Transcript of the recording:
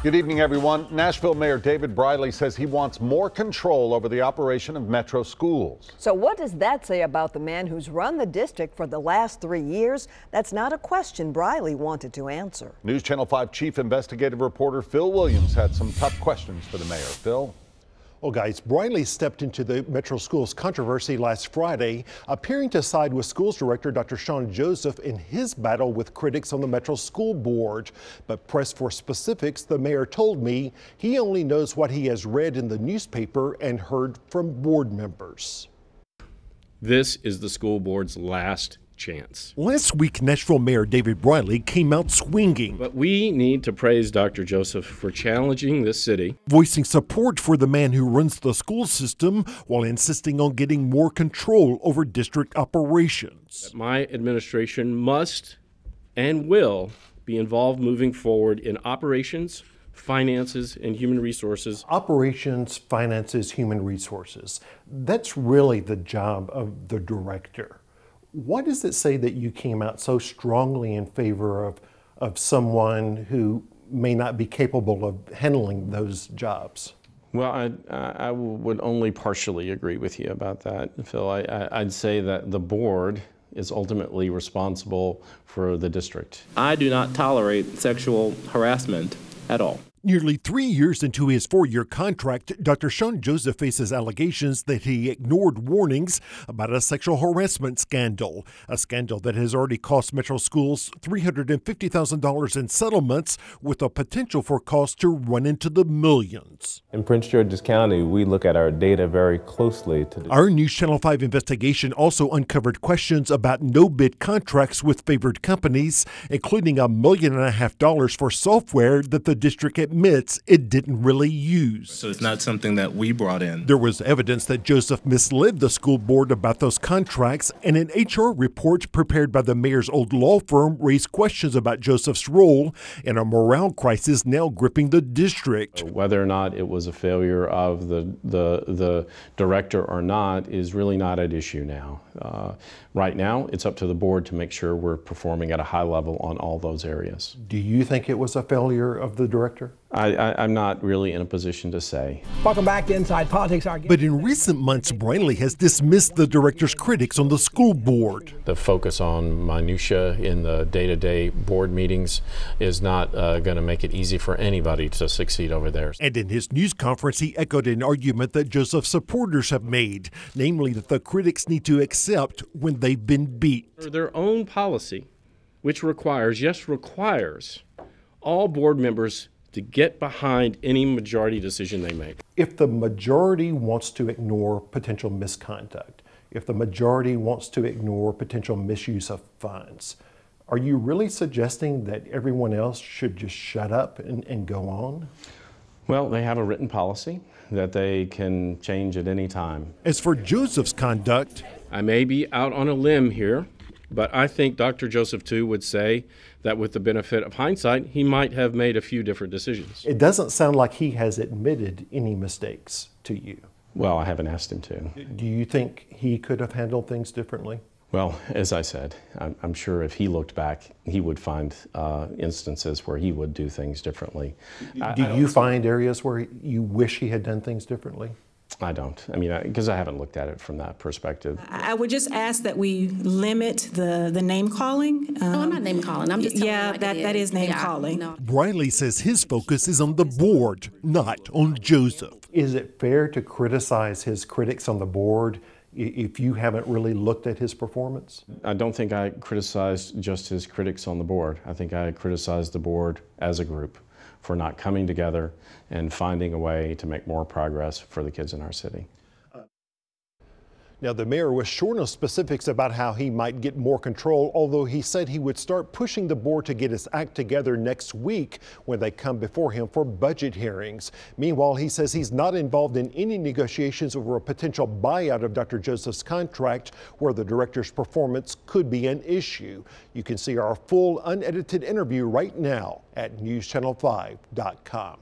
Good evening, everyone. Nashville Mayor David Briley says he wants more control over the operation of Metro schools. So what does that say about the man who's run the district for the last 3 years? That's not a question Briley wanted to answer. News Channel 5 Chief Investigative Reporter Phil Williams had some tough questions for the mayor. Phil? Well, guys, Briley stepped into the Metro Schools controversy last Friday, appearing to side with schools director Dr. Sean Joseph in his battle with critics on the Metro School Board. But pressed for specifics, the mayor told me he only knows what he has read in the newspaper and heard from board members. This is the school board's last chance. Last week, Nashville Mayor David Briley came out swinging. But we need to praise Dr. Joseph for challenging this city, voicing support for the man who runs the school system while insisting on getting more control over district operations. My administration must and will be involved moving forward in operations, finances, and human resources. Operations, finances, human resources. That's really the job of the director. What does it say that you came out so strongly in favor of someone who may not be capable of handling those jobs? Well, I would only partially agree with you about that, Phil. I'd say that the board is ultimately responsible for the district. I do not tolerate sexual harassment at all. Nearly 3 years into his 4-year contract, Dr. Sean Joseph faces allegations that he ignored warnings about a sexual harassment scandal, a scandal that has already cost Metro Schools $350,000 in settlements, with a potential for costs to run into the millions. In Prince George's County, we look at our data very closely. Our News Channel 5 investigation also uncovered questions about no-bid contracts with favored companies, including $1.5 million for software that the district admits it didn't really use. So it's not something that we brought in. There was evidence that Joseph misled the school board about those contracts, and an HR report prepared by the mayor's old law firm raised questions about Joseph's role in a morale crisis now gripping the district. Whether or not it was a failure of the director or not is really not at issue now. Right now, it's up to the board to make sure we're performing at a high level on all those areas. Do you think it was a failure of the director? I'm not really in a position to say. Welcome back to Inside Politics. But in recent months, Briley has dismissed the director's critics on the school board. The focus on minutia in the day-to-day board meetings is not going to make it easy for anybody to succeed over there. And in his news conference, he echoed an argument that Joseph's supporters have made, namely that the critics need to accept when they've been beat. Their own policy, which requires all board members to get behind any majority decision they make. If the majority wants to ignore potential misconduct, if the majority wants to ignore potential misuse of funds, are you really suggesting that everyone else should just shut up and go on? Well, they have a written policy that they can change at any time. As for Joseph's conduct, I may be out on a limb here, but I think Dr. Joseph, too, would say that with the benefit of hindsight, he might have made a few different decisions. It doesn't sound like he has admitted any mistakes to you. Well, I haven't asked him to. Do you think he could have handled things differently? Well, as I said, I'm sure if he looked back, he would find instances where he would do things differently. Do you find areas where you wish he had done things differently? I don't. I mean, because I haven't looked at it from that perspective. I would just ask that we limit the name calling. No, I'm not name calling. I'm just telling you like that is name calling. No. Briley says his focus is on the board, not on Joseph. Is it fair to criticize his critics on the board if you haven't really looked at his performance? I don't think I criticized just his critics on the board. I think I criticized the board as a group for not coming together and finding a way to make more progress for the kids in our city. Now, the mayor was short on specifics about how he might get more control, although he said he would start pushing the board to get his act together next week when they come before him for budget hearings. Meanwhile, he says he's not involved in any negotiations over a potential buyout of Dr. Joseph's contract, where the director's performance could be an issue. You can see our full unedited interview right now at newschannel5.com.